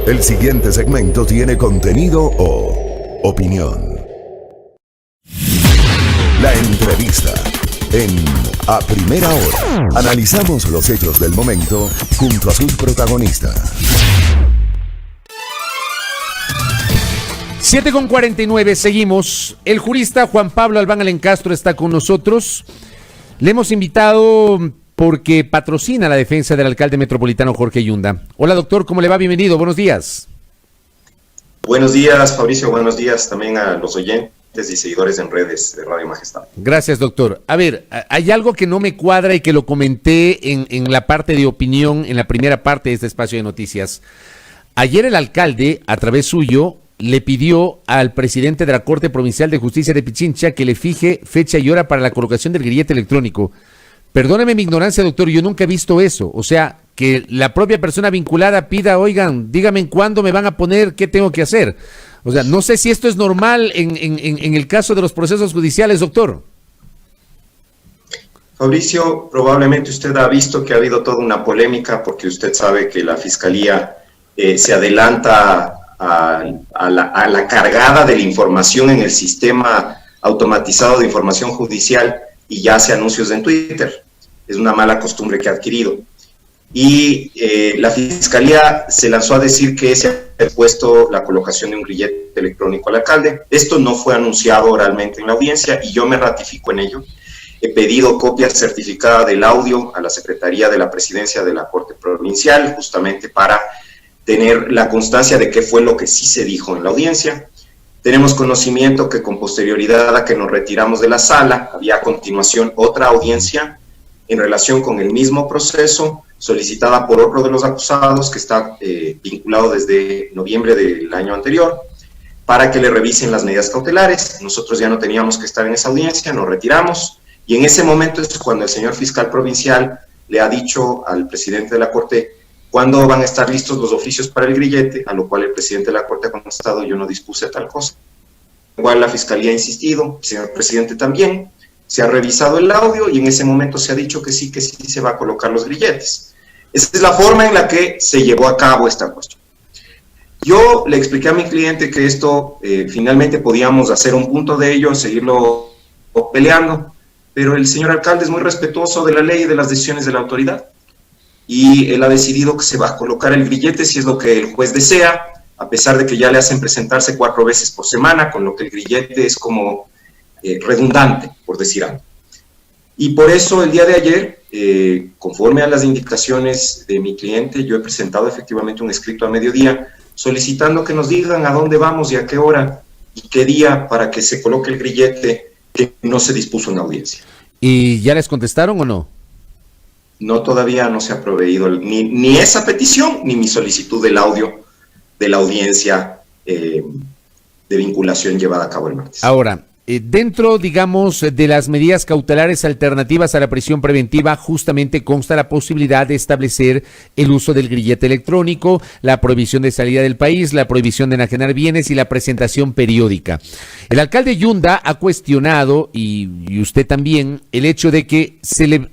El siguiente segmento tiene contenido o opinión. La entrevista en A Primera Hora. Analizamos los hechos del momento junto a sus protagonistas. 7:49, seguimos. El jurista Juan Pablo Albán Alencastro está con nosotros. Le hemos invitado porque patrocina la defensa del alcalde metropolitano Jorge Yunda. Hola doctor, ¿cómo le va? Bienvenido, buenos días. Buenos días, Fabricio, buenos días también a los oyentes y seguidores en redes de Radio Majestad. Gracias, doctor. A ver, hay algo que no me cuadra y que lo comenté en la parte de opinión, en la primera parte de este espacio de noticias. Ayer el alcalde, a través suyo, le pidió al presidente de la Corte Provincial de Justicia de Pichincha que le fije fecha y hora para la colocación del grillete electrónico. Perdóneme mi ignorancia, doctor, yo nunca he visto eso. O sea, que la propia persona vinculada pida, oigan, díganme cuándo me van a poner, qué tengo que hacer. O sea, no sé si esto es normal en el caso de los procesos judiciales, doctor. Fabricio, probablemente usted ha visto que ha habido toda una polémica porque usted sabe que la Fiscalía se adelanta a la cargada de la información en el sistema automatizado de información judicial y ya hace anuncios en Twitter. Es una mala costumbre que ha adquirido. Y la Fiscalía se lanzó a decir que se ha puesto la colocación de un grillete electrónico al alcalde. Esto no fue anunciado oralmente en la audiencia y yo me ratifico en ello. He pedido copia certificada del audio a la Secretaría de la Presidencia de la Corte Provincial, justamente para tener la constancia de qué fue lo que sí se dijo en la audiencia. Tenemos conocimiento que con posterioridad a que nos retiramos de la sala, había a continuación otra audiencia en relación con el mismo proceso, solicitada por otro de los acusados que está vinculado desde noviembre del año anterior, para que le revisen las medidas cautelares. Nosotros ya no teníamos que estar en esa audiencia, nos retiramos, y en ese momento es cuando el señor fiscal provincial le ha dicho al presidente de la Corte cuándo van a estar listos los oficios para el grillete, a lo cual el presidente de la Corte ha contestado, yo no dispuse tal cosa. Igual la Fiscalía ha insistido, el señor presidente también, se ha revisado el audio y en ese momento se ha dicho que sí se va a colocar los grilletes. Esa es la forma en la que se llevó a cabo esta cuestión. Yo le expliqué a mi cliente que esto finalmente podíamos hacer un punto de ello, seguirlo peleando, pero el señor alcalde es muy respetuoso de la ley y de las decisiones de la autoridad. Y él ha decidido que se va a colocar el grillete si es lo que el juez desea, a pesar de que ya le hacen presentarse 4 veces por semana, con lo que el grillete es como redundante, por decir algo. Y por eso el día de ayer, conforme a las indicaciones de mi cliente, yo he presentado efectivamente un escrito a mediodía solicitando que nos digan a dónde vamos y a qué hora y qué día para que se coloque el grillete que no se dispuso en la audiencia. ¿Y ya les contestaron o no? No, todavía no se ha proveído ni esa petición, ni mi solicitud del audio de la audiencia de vinculación llevada a cabo el martes. Ahora, dentro, digamos, de las medidas cautelares alternativas a la prisión preventiva, justamente consta la posibilidad de establecer el uso del grillete electrónico, la prohibición de salida del país, la prohibición de enajenar bienes y la presentación periódica. El alcalde Yunda ha cuestionado, y usted también, el hecho de que se le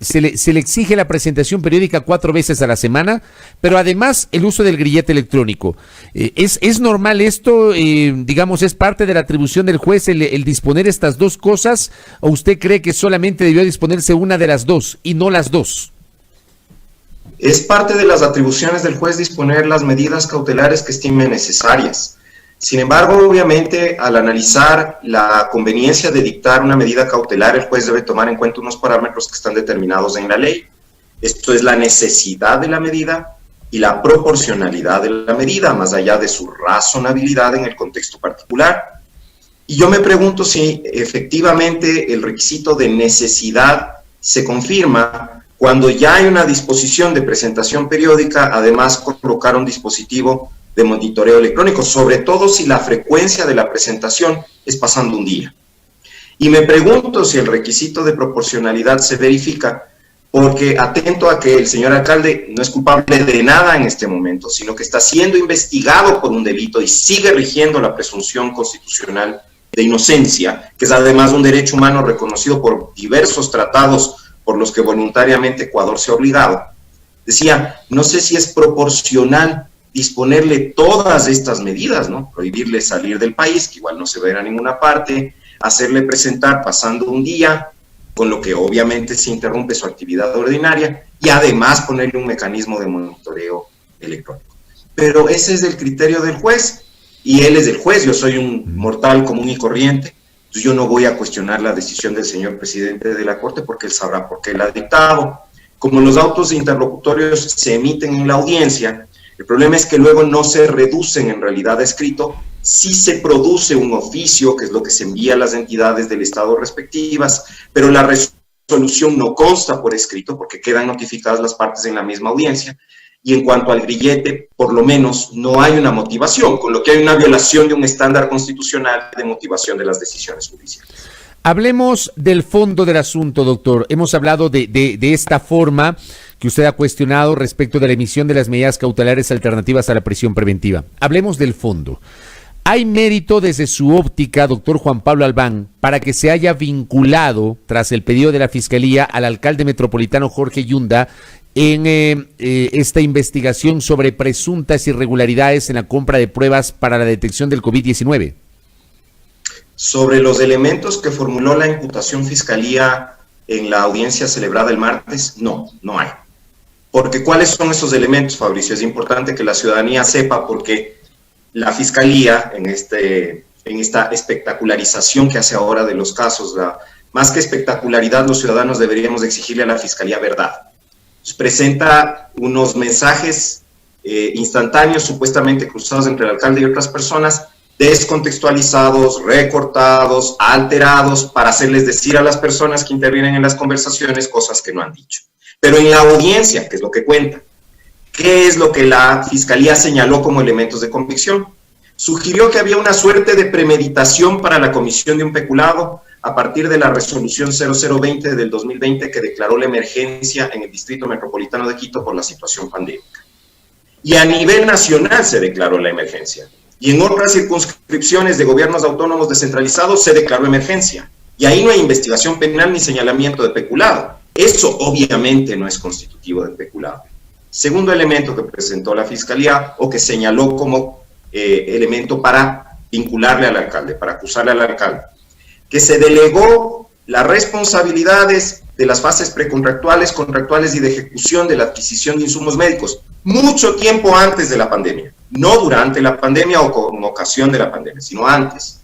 exige la presentación periódica 4 veces a la semana, pero además el uso del grillete electrónico. ¿Es normal esto? Digamos, ¿es parte de la atribución del juez el disponer estas dos cosas, o usted cree que solamente debió disponerse una de las dos y no las dos? Es parte de las atribuciones del juez disponer las medidas cautelares que estime necesarias. Sin embargo, obviamente, al analizar la conveniencia de dictar una medida cautelar, el juez debe tomar en cuenta unos parámetros que están determinados en la ley. Esto es la necesidad de la medida y la proporcionalidad de la medida, más allá de su razonabilidad en el contexto particular. Y yo me pregunto si efectivamente el requisito de necesidad se confirma cuando ya hay una disposición de presentación periódica, además colocar un dispositivo de monitoreo electrónico, sobre todo si la frecuencia de la presentación es pasando un día. Y me pregunto si el requisito de proporcionalidad se verifica, porque atento a que el señor alcalde no es culpable de nada en este momento, sino que está siendo investigado por un delito y sigue rigiendo la presunción constitucional de inocencia, que es además un derecho humano reconocido por diversos tratados por los que voluntariamente Ecuador se ha obligado. Decía, no sé si es proporcional disponerle todas estas medidas, ¿no? Prohibirle salir del país, que igual no se va a ir a ninguna parte, hacerle presentar pasando un día, con lo que obviamente se interrumpe su actividad ordinaria, y además ponerle un mecanismo de monitoreo electrónico. Pero ese es el criterio del juez, y él es el juez, yo soy un mortal común y corriente, entonces yo no voy a cuestionar la decisión del señor presidente de la Corte, porque él sabrá por qué la ha dictado. Como los autos interlocutorios se emiten en la audiencia, el problema es que luego no se reducen en realidad a escrito, sí se produce un oficio, que es lo que se envía a las entidades del Estado respectivas, pero la resolución no consta por escrito porque quedan notificadas las partes en la misma audiencia, y en cuanto al grillete, por lo menos no hay una motivación, con lo que hay una violación de un estándar constitucional de motivación de las decisiones judiciales. Hablemos del fondo del asunto, doctor. Hemos hablado de esta forma que usted ha cuestionado respecto de la emisión de las medidas cautelares alternativas a la prisión preventiva. Hablemos del fondo. ¿Hay mérito desde su óptica, doctor Juan Pablo Albán, para que se haya vinculado, tras el pedido de la Fiscalía, al alcalde metropolitano Jorge Yunda en esta investigación sobre presuntas irregularidades en la compra de pruebas para la detección del COVID-19? Sobre los elementos que formuló la imputación Fiscalía en la audiencia celebrada el martes, no hay. Porque ¿cuáles son esos elementos, Fabricio? Es importante que la ciudadanía sepa, porque la Fiscalía, en esta espectacularización que hace ahora de los casos, más que espectacularidad, los ciudadanos deberíamos exigirle a la Fiscalía verdad. Presenta unos mensajes instantáneos, supuestamente cruzados entre el alcalde y otras personas, descontextualizados, recortados, alterados, para hacerles decir a las personas que intervienen en las conversaciones cosas que no han dicho. Pero en la audiencia, que es lo que cuenta, ¿qué es lo que la Fiscalía señaló como elementos de convicción? Sugirió que había una suerte de premeditación para la comisión de un peculado a partir de la resolución 0020 del 2020 que declaró la emergencia en el Distrito Metropolitano de Quito por la situación pandémica. Y a nivel nacional se declaró la emergencia. Y en otras circunscripciones de gobiernos autónomos descentralizados se declaró emergencia. Y ahí no hay investigación penal ni señalamiento de peculado. Eso obviamente no es constitutivo de peculado. Segundo elemento que presentó la Fiscalía, o que señaló como elemento para vincularle al alcalde, para acusarle al alcalde, que se delegó las responsabilidades de las fases precontractuales, contractuales y de ejecución de la adquisición de insumos médicos, mucho tiempo antes de la pandemia, no durante la pandemia o con ocasión de la pandemia, sino antes,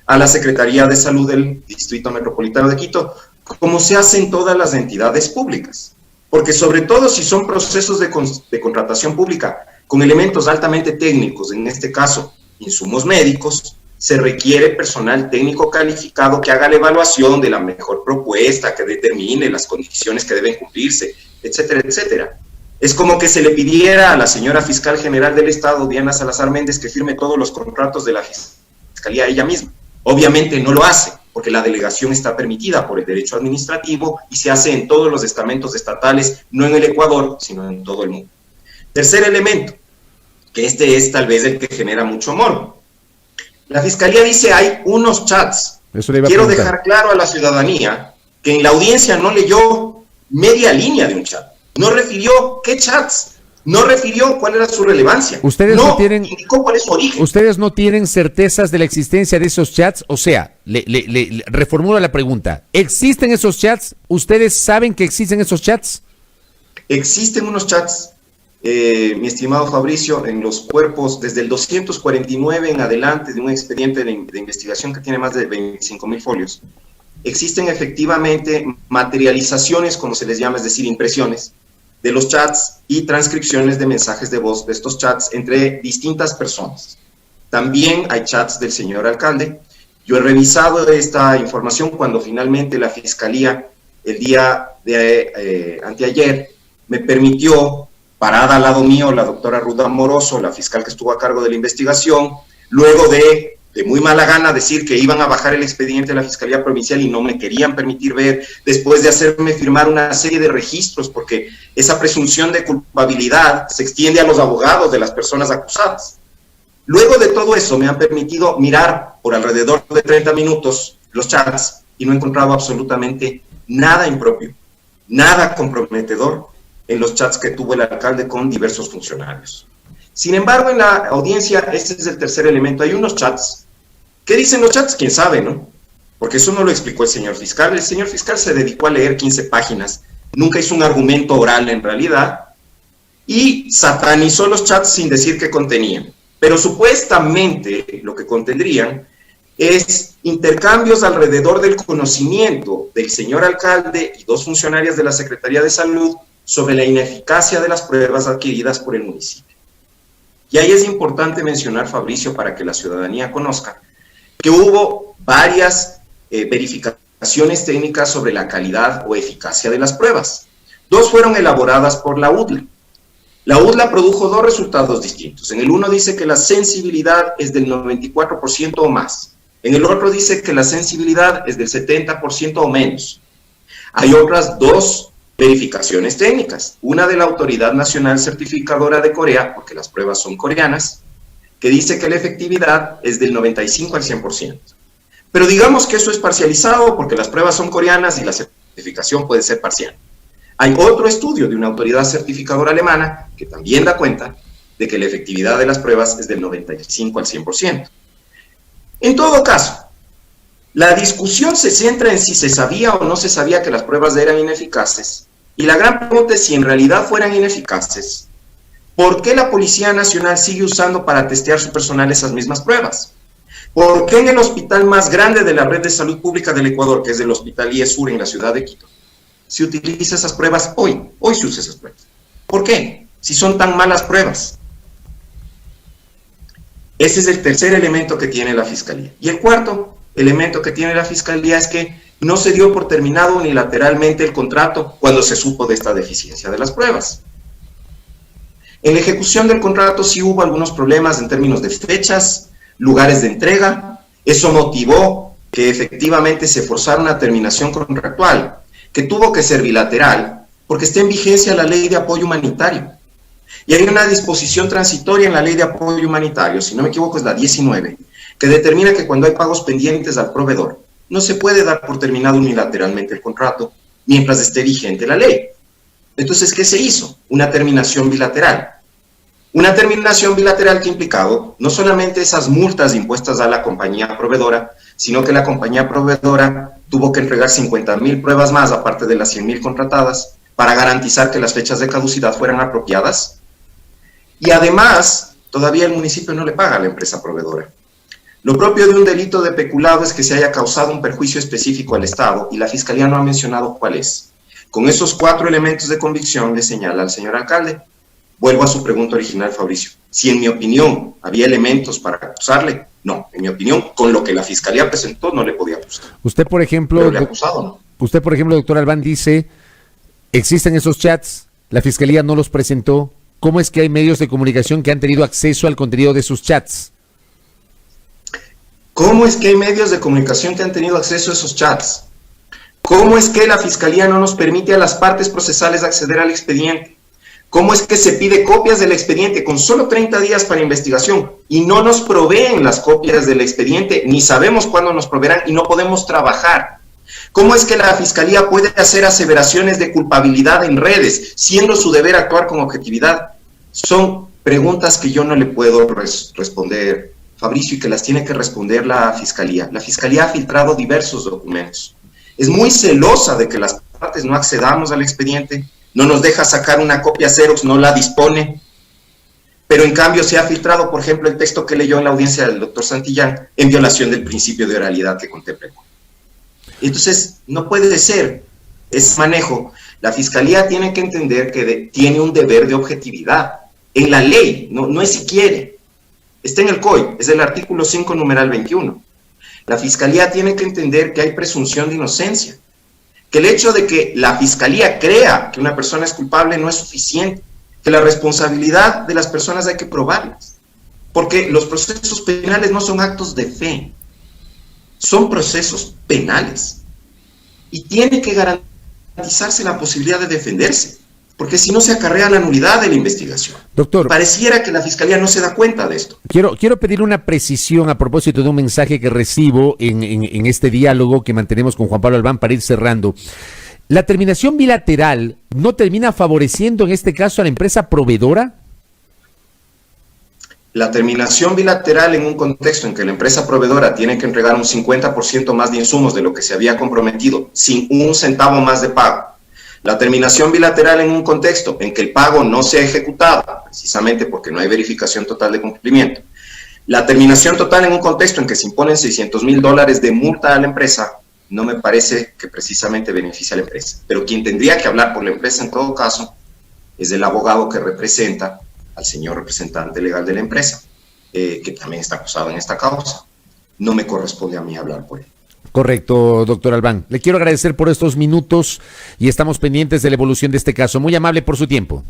a la Secretaría de Salud del Distrito Metropolitano de Quito, como se hace en todas las entidades públicas. Porque sobre todo si son procesos de contratación pública con elementos altamente técnicos, en este caso insumos médicos, se requiere personal técnico calificado que haga la evaluación de la mejor propuesta, que determine las condiciones que deben cumplirse, etcétera, etcétera. Es como que se le pidiera a la señora Fiscal General del Estado, Diana Salazar Méndez, que firme todos los contratos de la Fiscalía ella misma. Obviamente no lo hace, porque la delegación está permitida por el derecho administrativo y se hace en todos los estamentos estatales, no en el Ecuador, sino en todo el mundo. Tercer elemento, que este es tal vez el que genera mucho morbo. La Fiscalía dice hay unos chats. Quiero dejar claro a la ciudadanía que en la audiencia no leyó media línea de un chat. No refirió qué chats, no refirió cuál era su relevancia. Ustedes no tienen, indicó cuál es su origen. Ustedes no tienen certezas de la existencia de esos chats. O sea, le reformulo la pregunta. ¿Existen esos chats? ¿Ustedes saben que existen esos chats? Existen unos chats, mi estimado Fabricio, en los cuerpos desde el 249 en adelante de un expediente de investigación que tiene más de 25,000 folios. Existen efectivamente materializaciones, como se les llama, es decir, impresiones de los chats y transcripciones de mensajes de voz de estos chats entre distintas personas. También hay chats del señor alcalde. Yo he revisado esta información cuando finalmente la Fiscalía, el día de anteayer, me permitió, parada al lado mío, la doctora Ruda Moroso, la fiscal que estuvo a cargo de la investigación, luego de muy mala gana decir que iban a bajar el expediente de la Fiscalía Provincial y no me querían permitir ver, después de hacerme firmar una serie de registros, porque esa presunción de culpabilidad se extiende a los abogados de las personas acusadas. Luego de todo eso me han permitido mirar por alrededor de 30 minutos los chats y no he encontrado absolutamente nada impropio, nada comprometedor en los chats que tuvo el alcalde con diversos funcionarios. Sin embargo, en la audiencia, este es el tercer elemento, hay unos chats. ¿Qué dicen los chats? ¿Quién sabe, no? Porque eso no lo explicó el señor fiscal. El señor fiscal se dedicó a leer 15 páginas, nunca hizo un argumento oral en realidad, y satanizó los chats sin decir qué contenían. Pero supuestamente lo que contendrían es intercambios alrededor del conocimiento del señor alcalde y dos funcionarias de la Secretaría de Salud sobre la ineficacia de las pruebas adquiridas por el municipio. Y ahí es importante mencionar, Fabricio, para que la ciudadanía conozca, que hubo varias verificaciones técnicas sobre la calidad o eficacia de las pruebas. Dos fueron elaboradas por la UDLA. La UDLA produjo dos resultados distintos. En el uno dice que la sensibilidad es del 94% o más. En el otro dice que la sensibilidad es del 70% o menos. Hay otras dos verificaciones técnicas. Una de la Autoridad Nacional Certificadora de Corea, porque las pruebas son coreanas, que dice que la efectividad es del 95 al 100%. Pero digamos que eso es parcializado porque las pruebas son coreanas y la certificación puede ser parcial. Hay otro estudio de una autoridad certificadora alemana que también da cuenta de que la efectividad de las pruebas es del 95 al 100%. En todo caso, la discusión se centra en si se sabía o no se sabía que las pruebas eran ineficaces, y la gran pregunta es si en realidad fueran ineficaces, ¿por qué la Policía Nacional sigue usando para testear su personal esas mismas pruebas? ¿Por qué en el hospital más grande de la red de salud pública del Ecuador, que es el Hospital IESUR en la ciudad de Quito, se utiliza esas pruebas hoy se usa esas pruebas? ¿Por qué? Si son tan malas pruebas. Ese es el tercer elemento que tiene la Fiscalía. Y el cuarto elemento que tiene la Fiscalía es que no se dio por terminado unilateralmente el contrato cuando se supo de esta deficiencia de las pruebas. En la ejecución del contrato sí hubo algunos problemas en términos de fechas, lugares de entrega. Eso motivó que efectivamente se forzara una terminación contractual, que tuvo que ser bilateral, porque está en vigencia la Ley de Apoyo Humanitario. Y hay una disposición transitoria en la Ley de Apoyo Humanitario, si no me equivoco es la 19, que determina que cuando hay pagos pendientes al proveedor, no se puede dar por terminado unilateralmente el contrato mientras esté vigente la ley. Entonces, ¿qué se hizo? Una terminación bilateral. Una terminación bilateral que ha implicado no solamente esas multas impuestas a la compañía proveedora, sino que la compañía proveedora tuvo que entregar 50.000 pruebas más, aparte de las 100.000 contratadas, para garantizar que las fechas de caducidad fueran apropiadas. Y además, todavía el municipio no le paga a la empresa proveedora. Lo propio de un delito de peculado es que se haya causado un perjuicio específico al Estado, y la Fiscalía no ha mencionado cuál es. Con esos 4 elementos de convicción le señala al señor alcalde. Vuelvo a su pregunta original, Fabricio. Si en mi opinión había elementos para acusarle, no. En mi opinión, con lo que la Fiscalía presentó, no le podía acusar. Usted, por ejemplo, pero le ha acusado, ¿no? Usted, por ejemplo, doctor Albán, dice, existen esos chats, la Fiscalía no los presentó. ¿Cómo es que hay medios de comunicación que han tenido acceso al contenido de sus chats? ¿Cómo es que hay medios de comunicación que han tenido acceso a esos chats? ¿Cómo es que la Fiscalía no nos permite a las partes procesales acceder al expediente? ¿Cómo es que se pide copias del expediente con solo 30 días para investigación y no nos proveen las copias del expediente, ni sabemos cuándo nos proveerán y no podemos trabajar? ¿Cómo es que la Fiscalía puede hacer aseveraciones de culpabilidad en redes, siendo su deber actuar con objetividad? Son preguntas que yo no le puedo responder, Fabricio, y que las tiene que responder la Fiscalía. La Fiscalía ha filtrado diversos documentos. Es muy celosa de que las partes no accedamos al expediente, no nos deja sacar una copia Xerox, no la dispone, pero en cambio se ha filtrado, por ejemplo, el texto que leyó en la audiencia del doctor Santillán en violación del principio de oralidad que contempla. Entonces, no puede ser ese manejo. La Fiscalía tiene que entender que tiene un deber de objetividad en la ley, no es si quiere. Está en el COI, es el artículo 5, numeral 21. La Fiscalía tiene que entender que hay presunción de inocencia, que el hecho de que la Fiscalía crea que una persona es culpable no es suficiente, que la responsabilidad de las personas hay que probarlas, porque los procesos penales no son actos de fe, son procesos penales, y tiene que garantizarse la posibilidad de defenderse, porque si no se acarrea la nulidad de la investigación. Doctor, pareciera que la Fiscalía no se da cuenta de esto. Quiero pedir una precisión a propósito de un mensaje que recibo en este diálogo que mantenemos con Juan Pablo Albán para ir cerrando. ¿La terminación bilateral no termina favoreciendo en este caso a la empresa proveedora? La terminación bilateral en un contexto en que la empresa proveedora tiene que entregar un 50% más de insumos de lo que se había comprometido, sin un centavo más de pago. La terminación bilateral en un contexto en que el pago no se ha ejecutado, precisamente porque no hay verificación total de cumplimiento. La terminación total en un contexto en que se imponen $600,000 de multa a la empresa, no me parece que precisamente beneficie a la empresa. Pero quien tendría que hablar por la empresa en todo caso es el abogado que representa al señor representante legal de la empresa, que también está acusado en esta causa. No me corresponde a mí hablar por él. Correcto, doctor Albán. Le quiero agradecer por estos minutos y estamos pendientes de la evolución de este caso. Muy amable por su tiempo.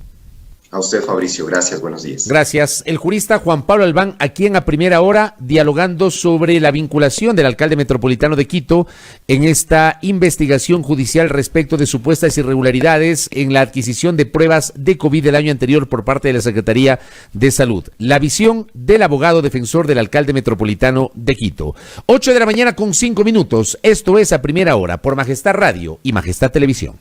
A usted, Fabricio. Gracias. Buenos días. Gracias. El jurista Juan Pablo Albán, aquí en A Primera Hora, dialogando sobre la vinculación del alcalde metropolitano de Quito en esta investigación judicial respecto de supuestas irregularidades en la adquisición de pruebas de COVID del año anterior por parte de la Secretaría de Salud. La visión del abogado defensor del alcalde metropolitano de Quito. 8 de la mañana con 5 minutos. Esto es A Primera Hora por Majestad Radio y Majestad Televisión.